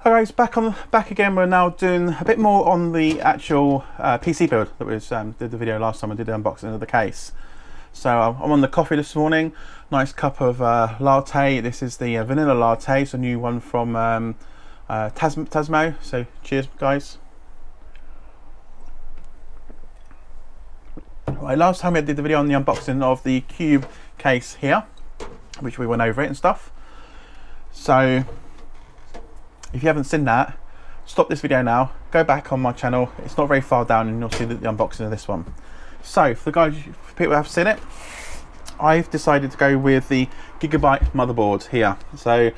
Hi guys, back again. We're now doing a bit more on the actual PC build that was did the video last time. I did the unboxing of the case. So I'm on the coffee this morning. Nice cup of latte. This is the vanilla latte. It's a new one from Tasmo. So cheers, guys. Right, last time I did the video on the unboxing of the Cube case here, which we went over it and stuff. So if you haven't seen that, stop this video now, go back on my channel. It's not very far down and you'll see the unboxing of this one. So for people who have seen it, I've decided to go with the Gigabyte motherboard here. So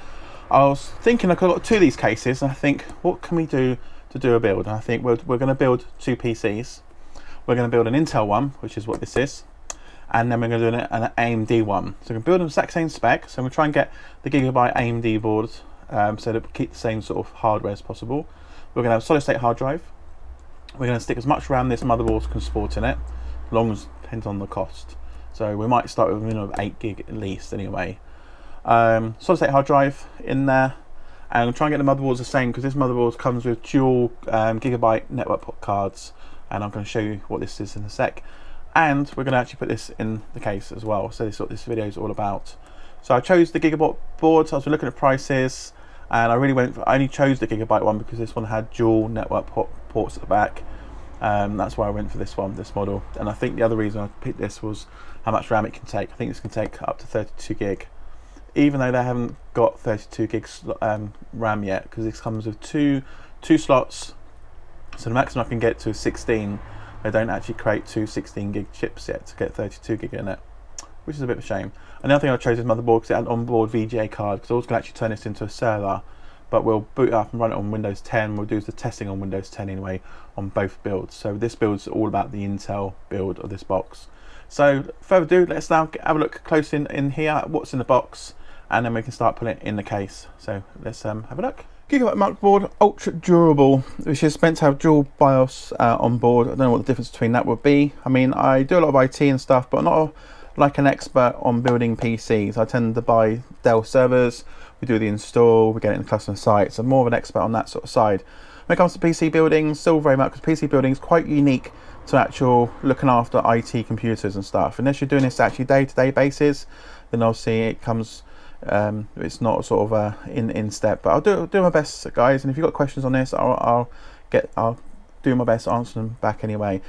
I was thinking, I've got two of these cases and I think, what can we do to do a build? And I think we're going to build two PCs. We're going to build an Intel one, which is what this is, and then we're going to do an AMD one. So we're going to build the exact same spec. So I'm going to try and get the Gigabyte AMD board so that we keep the same sort of hardware as possible. We're going to have a solid state hard drive. We're going to stick as much RAM this motherboard can support in it, as long as it depends on the cost. So we might start with a minimum of 8 gig at least anyway. Solid state hard drive in there, and I'm trying to get the motherboards the same because this motherboard comes with dual Gigabyte network cards, and I'm going to show you what this is in a sec. And we're going to actually put this in the case as well. So this is what this video is all about. So I chose the Gigabyte board. So I was looking at prices, and I only chose the Gigabyte one because this one had dual network ports at the back. That's why I went for this model. And I think the other reason I picked this was how much RAM it can take. I think this can take up to 32 gig, even though they haven't got 32 gigs RAM yet, because this comes with two slots. So the maximum I can get to is 16. They don't actually create two 16 gig chips yet to get 32 gig in it, which is a bit of a shame. Another thing I chose this motherboard because it had an onboard VGA card, because I was going to actually turn this into a server, but we'll boot it up and run it on Windows 10. We'll do the testing on Windows 10 anyway on both builds. So this build's all about the Intel build of this box. So further ado, let's now have a look close in here at what's in the box, and then we can start putting it in the case. So let's have a look. Gigabyte motherboard, ultra durable, which is meant to have dual BIOS on board. I don't know what the difference between that would be. I mean, I do a lot of IT and stuff, but not like an expert on building PCs. I tend to buy Dell servers, we do the install, we get it in customer sites. I'm more of an expert on that sort of side. When it comes to PC building, still very much, because PC building is quite unique to actual looking after IT computers and stuff. Unless you're doing this actually day-to-day basis, then obviously it comes, it's not sort of in step. But I'll do my best, guys. And if you've got questions on this, I'll do my best to answer them back anyway.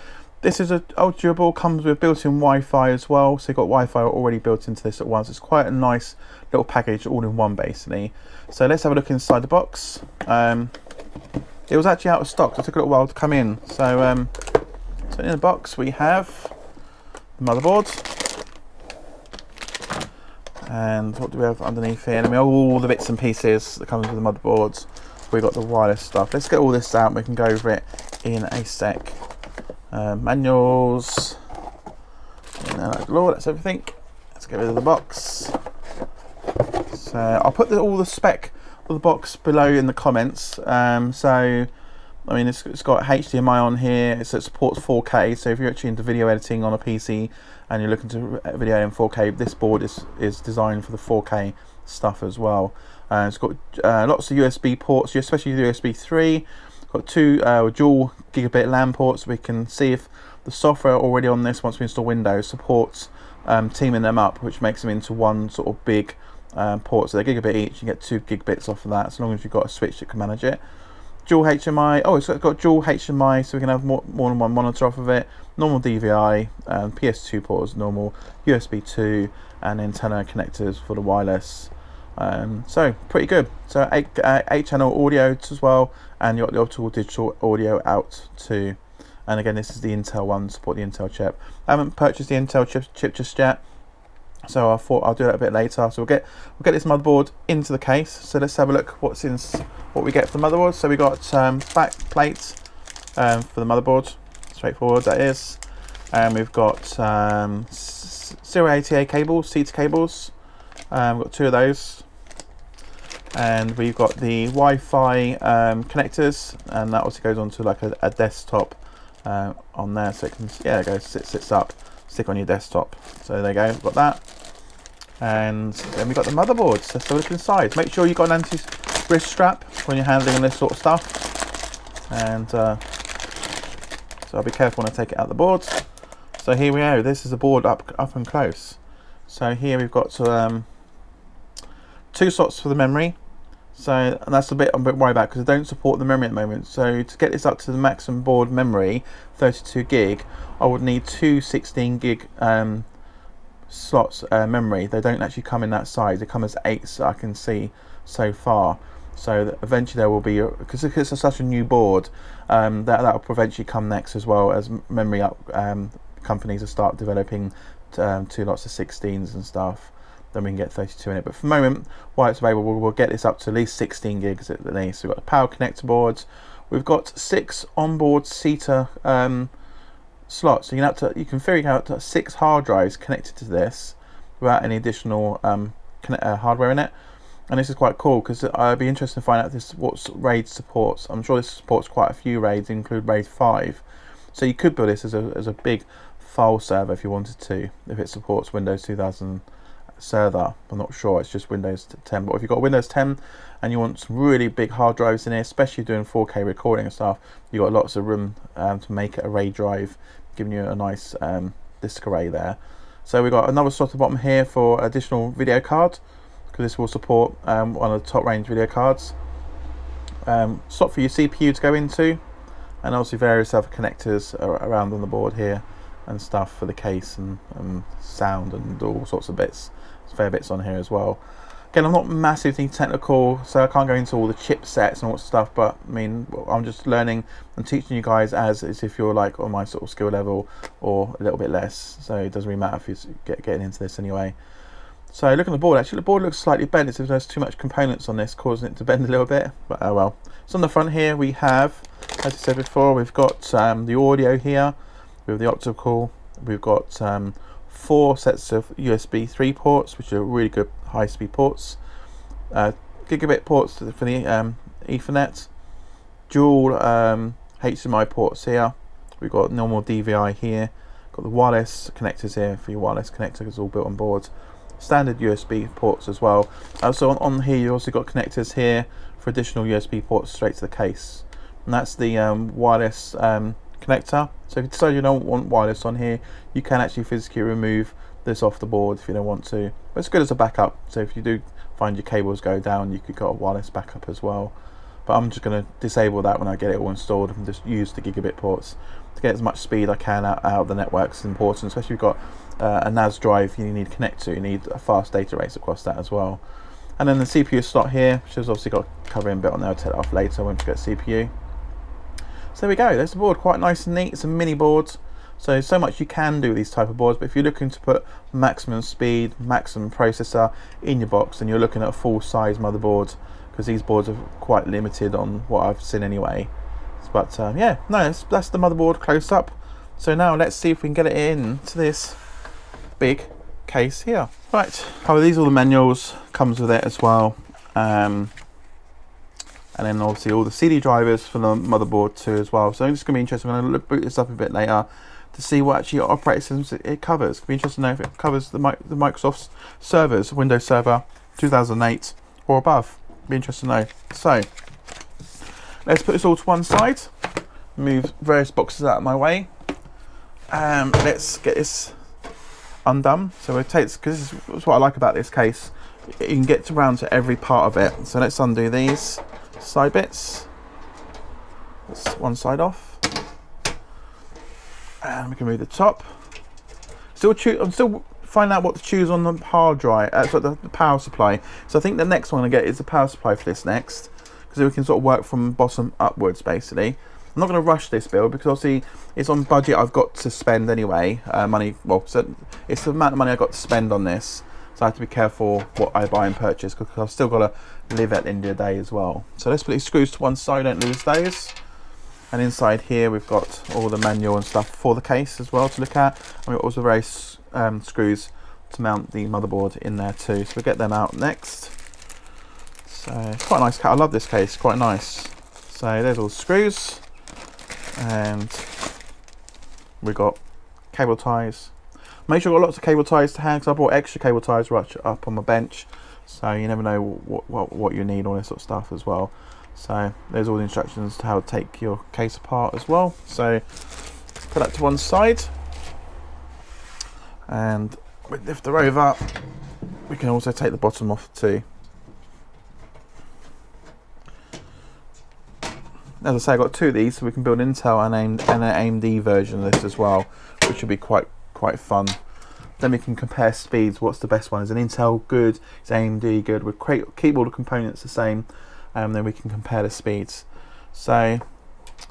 This is ultra durable, comes with built-in Wi-Fi as well, so you've got Wi-Fi already built into this at once. It's quite a nice little package, all in one basically. So let's have a look inside the box. It was actually out of stock, so it took a little while to come in. So, so in the box we have the motherboard, and what do we have underneath here? And we have all the bits and pieces that comes with the motherboards. We've got the wireless stuff. Let's get all this out and we can go over it in a sec. Manuals, that's everything. Let's get rid of the box. So I'll put all the spec of the box below in the comments. So I mean, it's got HDMI on here, so it supports 4K. So if you're actually into video editing on a PC and you're looking to video in 4K, this board is designed for the 4K stuff as well. It's got lots of USB ports, especially USB 3. Got two dual gigabit LAN ports. We can see if the software already on this, once we install Windows, supports teaming them up, which makes them into one sort of big port. So they're gigabit each. You get 2 gigabits off of that, as long as you've got a switch that can manage it. Dual HDMI. Oh, it's got dual HDMI, so we can have more than one monitor off of it. Normal DVI, PS2 ports, normal USB 2, and antenna connectors for the wireless. So pretty good. So 8 channel audio as well, and you got the optical digital audio out too. And again, this is the Intel one, support the Intel chip. I haven't purchased the Intel chip just yet, so I thought I'll do that a bit later. So we'll get this motherboard into the case. So let's have a look what we get for the motherboard. So we got back plates for the motherboard, straightforward that is. And we've got serial ATA cables, SATA cables. We've got 2 of those. And we've got the Wi-Fi connectors, and that also goes onto like a desktop on there, so it can, yeah, it goes, sits up, stick on your desktop. So there you go, we've got that. And then we've got the motherboard. So let's have a look inside. Make sure you've got an wrist strap when you're handling this sort of stuff, and so I'll be careful when I take it out the board. So here we go, this is the board up and close. So here we've got 2 slots for the memory. So, and that's a bit I'm a bit worried about because I don't support the memory at the moment. So to get this up to the maximum board memory, 32 gig, I would need 2 16 gig slots memory. They don't actually come in that size. They come as 8, so I can see so far. So that eventually there will be, because it's such a new board, that will eventually come next, as well as memory up. Companies will start developing 2 lots of 16s and stuff. Then we can get 32 in it, but for the moment, while it's available, we'll get this up to at least 16 gigs at least. So we've got the power connector boards. We've got 6 onboard SATA slots, so you can figure out 6 hard drives connected to this without any additional hardware in it. And this is quite cool because I'd be interested to find out what RAID supports. I'm sure this supports quite a few RAIDs, include RAID 5. So you could build this as a big file server if you wanted to, if it supports Windows 2000 server. I'm not sure, it's just Windows 10, but if you've got Windows 10 and you want some really big hard drives in here, especially doing 4K recording and stuff, you've got lots of room to make it a RAID drive, giving you a nice disk array there. So we've got another slot at the bottom here for additional video card, because this will support one of the top range video cards. Slot for your CPU to go into, and obviously various other connectors around on the board here and stuff for the case and sound and all sorts of bits. There's fair bits on here as well. Again, I'm not massively technical, so I can't go into all the chipsets and all that stuff, but I mean, I'm just learning and teaching you guys as if you're like on my sort of skill level or a little bit less, so it doesn't really matter if you're getting into this anyway. So look at the board, actually the board looks slightly bent. It's if there's too much components on this, causing it to bend a little bit, but oh well. So on the front here we have, as I said before, we've got the audio here with the optical. We've got 4 sets of USB 3 ports, which are really good high-speed ports. Gigabit ports for the Ethernet. Dual HDMI ports here. We've got normal DVI here. Got the wireless connectors here for your wireless connector, it's all built on board. Standard USB ports as well. So on here you also got connectors here for additional USB ports straight to the case. And that's the wireless connector. So if you decide you don't want wireless on here, you can actually physically remove this off the board if you don't want to. But it's good as a backup, so if you do find your cables go down, you could get a wireless backup as well. But I'm just going to disable that when I get it all installed and just use the gigabit ports to get as much speed I can out of the network. It's important, especially if you've got a NAS drive you need to connect to. You need a fast data rates across that as well. And then the CPU slot here, which has obviously got a covering bit on there. I'll take that off later, I won't forget CPU. So there we go, there's the board, quite nice and neat. It's a mini board, so much you can do with these type of boards, but if you're looking to put maximum speed, maximum processor in your box, then you're looking at a full size motherboard, because these boards are quite limited on what I've seen anyway. But yeah, no, that's the motherboard close up. So now let's see if we can get it into this big case here. Right, oh, these are all the manuals, comes with it as well. And then obviously all the CD drivers for the motherboard too as well. So it's going to be interesting. I'm going to boot this up a bit later to see what actually operating systems it covers. It'll be interesting to know if it covers the Microsoft servers, Windows Server 2008 or above. It'll be interesting to know. So let's put this all to one side, move various boxes out of my way, and let's get this undone. So it takes, because this is what I like about this case, you can get around to every part of it. So let's undo these side bits. That's one side off, and we can move the top. I'm still finding out what to choose on the hard drive, so the power supply. So I think the next one I get is the power supply for this next, because we can sort of work from bottom upwards basically. I'm not going to rush this build because obviously it's on budget I've got to spend anyway. Money, well, so it's the amount of money I've got to spend on this. So I have to be careful what I buy and purchase, because I've still got to live at the end of the day as well. So let's put these screws to one side, don't lose those. And inside here we've got all the manual and stuff for the case as well to look at. And we've got also various screws to mount the motherboard in there too. So we'll get them out next. So it's quite a nice case. I love this case, quite nice. So there's all the screws. And we've got cable ties. Make sure I've got lots of cable ties to hand, because I brought extra cable ties right up on my bench so you never know what you need, all this sort of stuff as well. So there's all the instructions to how to take your case apart as well. So put that to one side, and we lift her over. We can also take the bottom off too. As I say, I've got two of these, so we can build an Intel and an AMD version of this as well, which would be quite fun. Then we can compare speeds. What's the best one? Is an Intel good? Is AMD good? We'll keep all the components the same, and then we can compare the speeds. So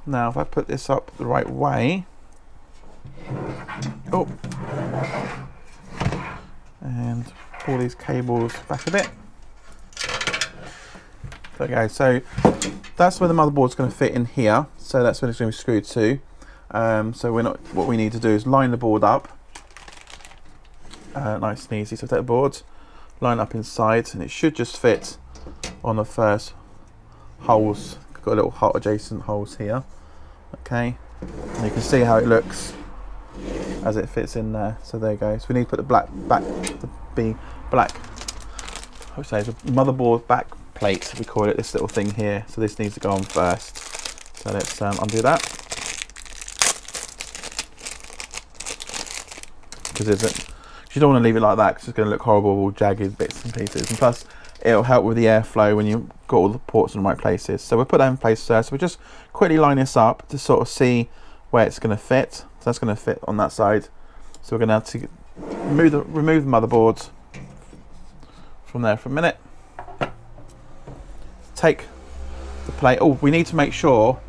now if I put this up the right way, oh, and pull these cables back a bit. There we go. So that's where the motherboard's going to fit in here. So that's where it's going to be screwed to. So what we need to do is line the board up. Nice and easy. So take the board, line up inside, and it should just fit on the first holes. Got little hot adjacent holes here. Okay, and you can see how it looks as it fits in there. So there you go. So we need to put the black, the motherboard back plate, we call it, this little thing here. So this needs to go on first. So let's undo that, because you don't want to leave it like that, because it's going to look horrible, all jagged bits and pieces, and plus it'll help with the airflow when you've got all the ports in the right places. So we'll put that in place first. So we just quickly line this up to sort of see where it's going to fit. So that's going to fit on that side. So we're going to have to remove the motherboard from there for a minute. Take the plate. Oh, we need to make sure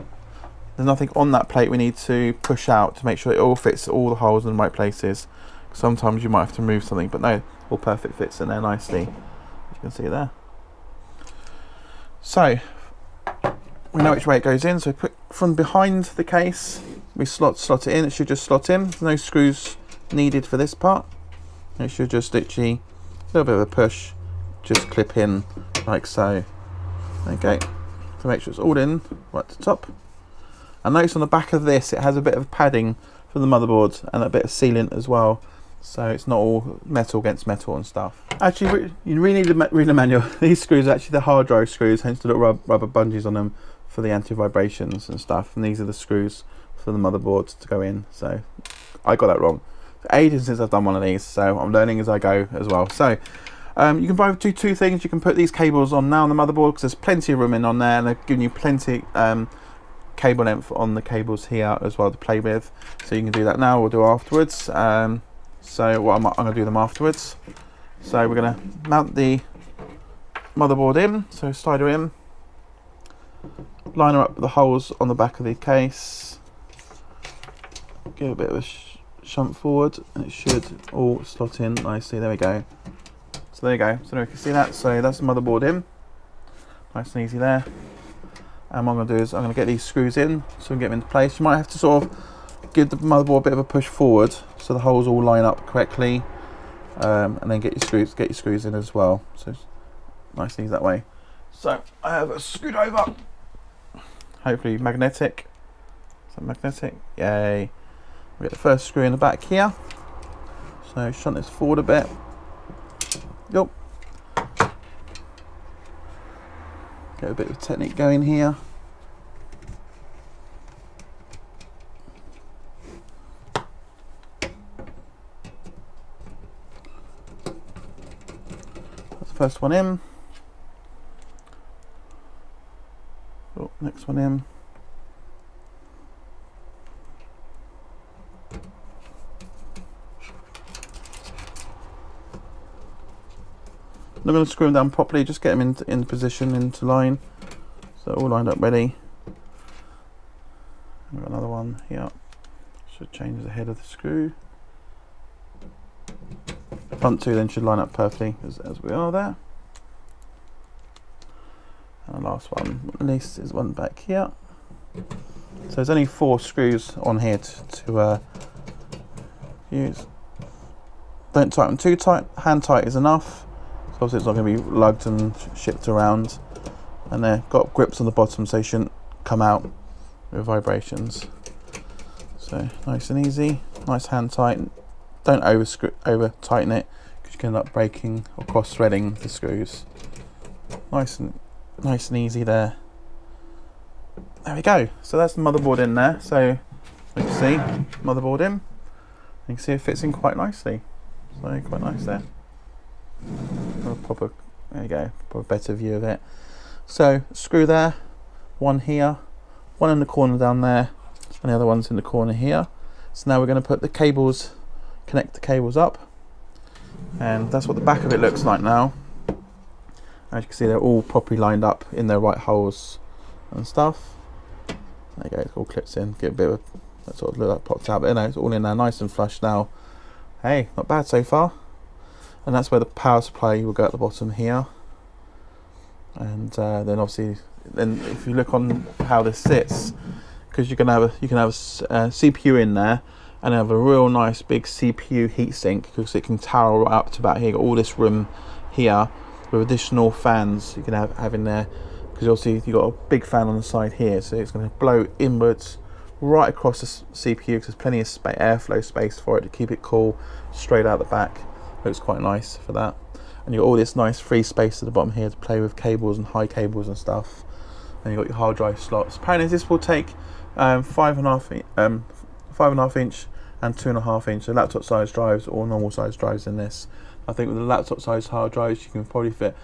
there's nothing on that plate we need to push out to make sure it all fits, all the holes in the right places. Sometimes you might have to move something, but no, all perfect fits in there nicely. You can see there. So we know which way it goes in. So put from behind the case, we slot it in. It should just slot in. There's no screws needed for this part. It should just literally a little bit of a push, just clip in like so. Okay, to make sure it's all in right to the top. And notice on the back of this, it has a bit of padding for the motherboard and a bit of sealant as well. So it's not all metal against metal and stuff. Actually, you really need to read the manual. These screws are actually the hard drive screws, hence the little rubber bungees on them for the anti-vibrations and stuff. And these are the screws for the motherboard to go in. So I got that wrong. It's ages since I've done one of these, so I'm learning as I go as well. So you can both do two things. You can put these cables on now on the motherboard, because there's plenty of room in on there, and they're giving you plenty cable length on the cables here as well to play with. So you can do that now or do afterwards. So what I'm going to do them afterwards. So we're going to mount the motherboard in. So slide her in, line her up with the holes on the back of the case, give a bit of a shunt forward, and it should all slot in nicely. There we go. So there you go. So now we can see that. So that's the motherboard in, nice and easy there. And what I'm going to do is I'm going to get these screws in so we can get them into place. You might have to sort of give the motherboard a bit of a push forward so the holes all line up correctly, and then get your screws in as well. So it's nice and easy that way. So I have a screwdriver, hopefully magnetic. Is that magnetic? Yay! We get the first screw in the back here. So shunt this forward a bit. Yep. Get a bit of technique going here. That's the first one in. Oh, next one in. I'm not going to screw them down properly, just get them in position, into line. So all lined up ready. We've got another one here. Should change the head of the screw. The front two then should line up perfectly as we are there. And the last one, at least, is one back here. So there's only 4 screws on here to use. Don't tighten too tight, hand tight is enough. So obviously it's not going to be lugged and shipped around. And they've got grips on the bottom, so they shouldn't come out with vibrations. So nice and easy, nice hand tight. Don't over tighten it, because you can end up breaking or cross-threading the screws. Nice and easy there. There we go. So that's the motherboard in there. So you can see motherboard in. You can see it fits in quite nicely. So quite nice there. There you go. Pop a better view of it. So screw there, one here, one in the corner down there, and the other one's in the corner here. So now we're going to put the cables, connect the cables up, and that's what the back of it looks like now. As you can see, they're all properly lined up in their right holes and stuff. There you go, it all clips in, get a bit of that sort of look like popped out, but you know, it's all in there nice and flush now. Hey, not bad so far. And that's where the power supply will go at the bottom here. And then obviously, if you look on how this sits, because you can have a CPU in there and have a real nice big CPU heatsink, because it can tower right up to about here. You've got all this room here with additional fans you can have in there, because obviously you've got a big fan on the side here, so it's going to blow inwards right across the CPU, because there's plenty of airflow space for it to keep it cool straight out the back. Looks quite nice for that. And you've got all this nice free space at the bottom here to play with cables and high cables and stuff. And you've got your hard drive slots. Apparently this will take 5.5 inch and 2.5 inch, so laptop size drives or normal size drives in this. I think with the laptop size hard drives you can probably fit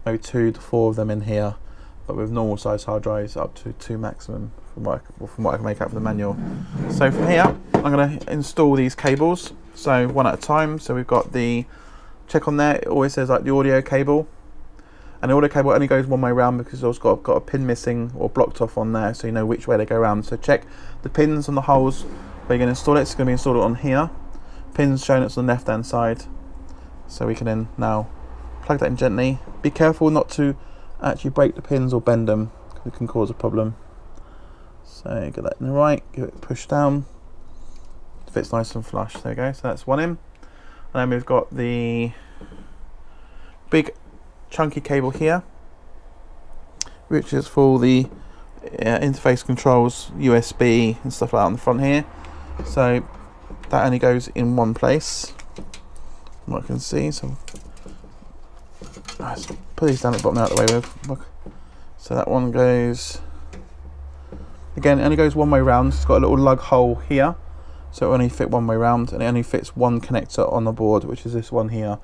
maybe 2 to 4 of them in here, but with normal size hard drives up to 2 maximum from what I can make out from the manual. So from here I'm going to install these cables, so one at a time. So we've got the check on there, it always says like the audio cable, and the audio cable only goes one way round because it's got a pin missing or blocked off on there, so you know which way they go around. So check the pins on the holes where you're going to install it. It's going to be installed on here. Pins showing it's on the left hand side, so we can then now plug that in gently. Be careful not to actually break the pins or bend them, because it can cause a problem. So get that in the right, give it a push down, it fits nice and flush. There we go, so that's one in. And then we've got the big chunky cable here, which is for the interface controls, USB and stuff like that on the front here. So that only goes in one place, from what I can see. So let's put these down at the bottom out of the way with. Look. So that one goes, again, it only goes one way round. It's got a little lug hole here, so it only fit one way round, and it only fits one connector on the board, which is this one here.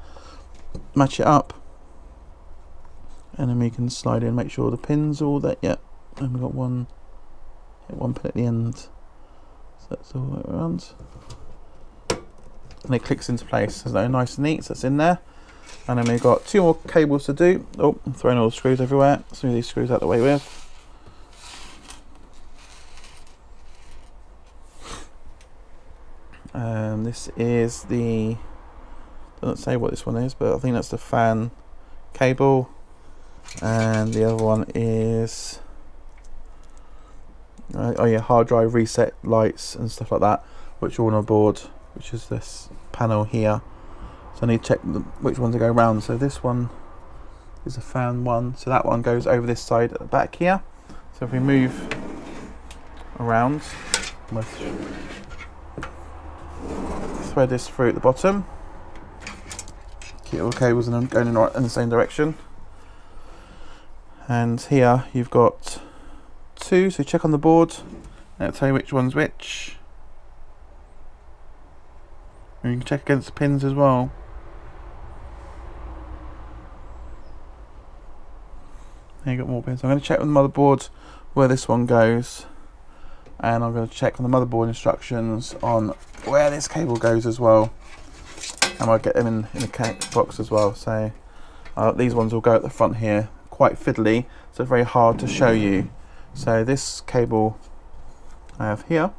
Match it up, and then we can slide in, make sure the pins are all there. Yep, and we've got one pin at the end, so that's all the way around, and it clicks into place. So nice and neat, so that's in there. And then we've got 2 more cables to do. Oh, I'm throwing all the screws everywhere. Some of these screws out of the way with. This is the, doesn't say what this one is, but I think that's the fan cable, and the other one is oh yeah, hard drive reset lights and stuff like that, which are on a board, which is this panel here. So I need to check which one to go round. So this one is a fan one, so that one goes over this side at the back here. So if we move around, thread this through at the bottom, keep all the cables and going in the same direction. And here you've got 2, so check on the board and it'll tell you which one's which, and you can check against the pins as well. There you got more pins. I'm going to check with the motherboard where this one goes, and I'm going to check on the motherboard instructions on where this cable goes as well, and I'll get them in the box as well. So these ones will go at the front here, quite fiddly, so it's very hard to show you. So this cable I have here,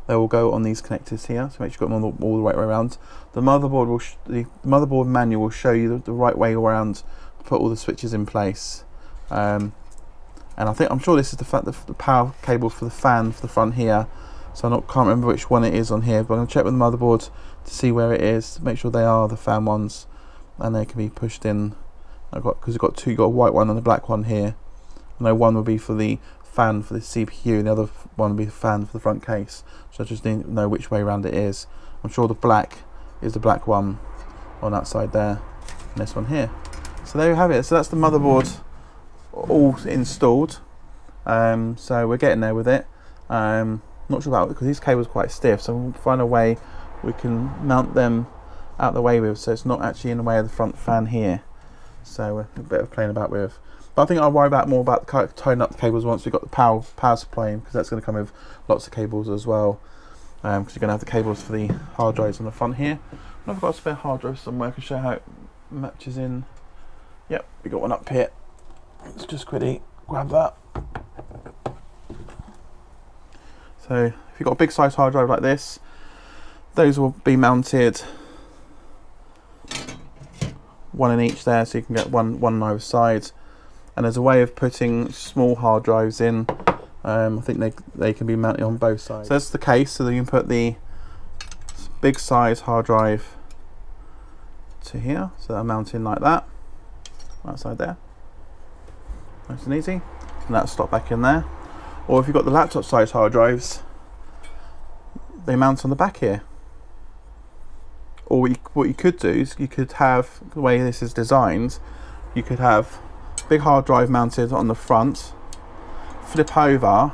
they will go on these connectors here, so make sure you've got them all the right way around. The motherboard will the motherboard manual will show you the right way around to put all the switches in place. And I'm sure this is the power cable for the fan for the front here, so I can't remember which one it is on here, but I'm going to check with the motherboard to see where it is, to make sure they are the fan ones, and they can be pushed in. Because you've got 2, you've got a white one and a black one here. I know one will be for the fan for the CPU, and the other one will be the fan for the front case. So I just need to know which way around it is. I'm sure the black is the black one, on that side there, and this one here. So there you have it. So that's the motherboard all installed. So we're getting there with it. Not sure about it because these cables are quite stiff, so we'll find a way we can mount them out the way with, so it's not actually in the way of the front fan here. So we're a bit of playing about with. But I think I'll worry about more about tying up the cables once we've got the power supply in, because that's going to come with lots of cables as well. Because you're going to have the cables for the hard drives on the front here. And I've got a spare hard drive somewhere. I can show how it matches in. Yep, we got one up here. Let's just quickly grab that. So if you've got a big size hard drive like this, those will be mounted one in each there, so you can get one on either side. And there's a way of putting small hard drives in. I think they can be mounted on both sides. So that's the case, so you can put the big size hard drive to here, so they're mounted like that, right side there, nice and easy, and that'll stop back in there. Or if you've got the laptop size hard drives, they mount on the back here. Or what you could do is you could have, the way this is designed, you could have big hard drive mounted on the front, flip over,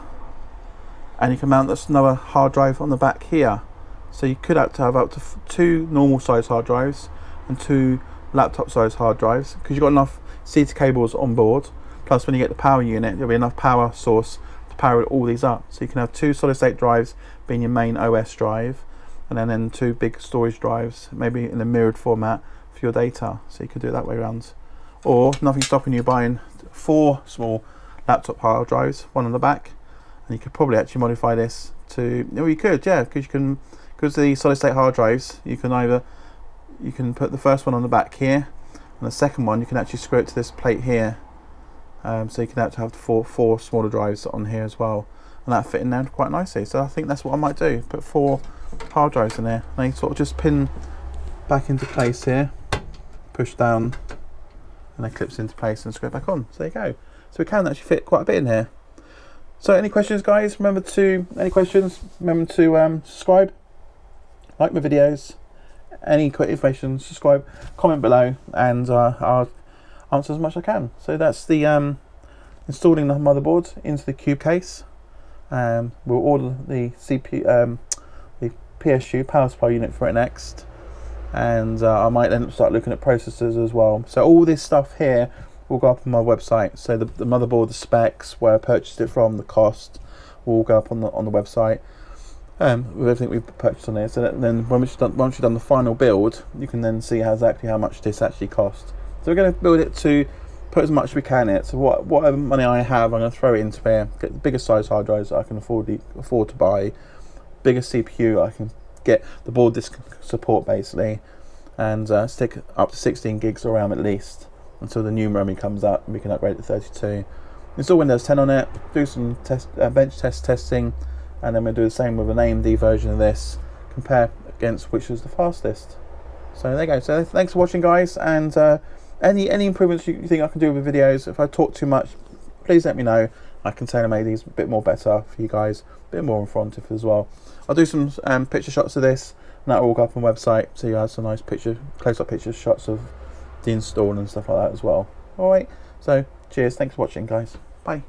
and you can mount this another hard drive on the back here. So you could have to have up to 2 normal size hard drives and 2 laptop size hard drives, because you've got enough CT cables on board. Plus when you get the power unit, there'll be enough power source to power all these up. So you can have 2 solid state drives being your main OS drive, and then 2 big storage drives, maybe in a mirrored format for your data. So you could do it that way around. Or nothing stopping you buying 4 small laptop hard drives, one on the back, and you could probably actually modify this to, well, you could, yeah, because you can, because the solid state hard drives, you can put the first one on the back here, and the second one you can actually screw it to this plate here. So you can have four smaller drives on here as well, and that fit in there quite nicely. So I think that's what I might do, put 4 hard drives in there. They sort of just pin back into place here, push down, and it clips into place and screw it back on. So there you go. So we can actually fit quite a bit in here. So any questions, guys? Remember to subscribe, like my videos, any quick information, subscribe, comment below, and I'll answer as much as I can. So that's the installing the motherboard into the cube case. We'll order the CPU, the PSU power supply unit for it next, and I might then start looking at processors as well. So all this stuff here will go up on my website. So the motherboard, the specs, where I purchased it from, the cost, will all go up on the website. With everything we've purchased on there. So that then once you've done the final build, you can then see exactly how much this actually cost. So we're going to build it to put as much as we can in it. So whatever money I have, I'm going to throw it into here. Get the biggest size hard drives that I can afford to buy, biggest CPU I can get, the board disk support basically, and stick up to 16 gigs of RAM at least until the new memory comes out and we can upgrade it to 32. Install Windows 10 on it, do some bench testing, and then we'll do the same with an AMD version of this, compare against which is the fastest. So there you go. So thanks for watching, guys, and any improvements you think I can do with the videos. If I talk too much, please let me know. I can tailor make these a bit more better for you guys, a bit more informative as well. I'll do some picture shots of this, and that will all go up on the website, so you have some nice close-up picture shots of the install and stuff like that as well. Alright, so cheers, thanks for watching, guys. Bye.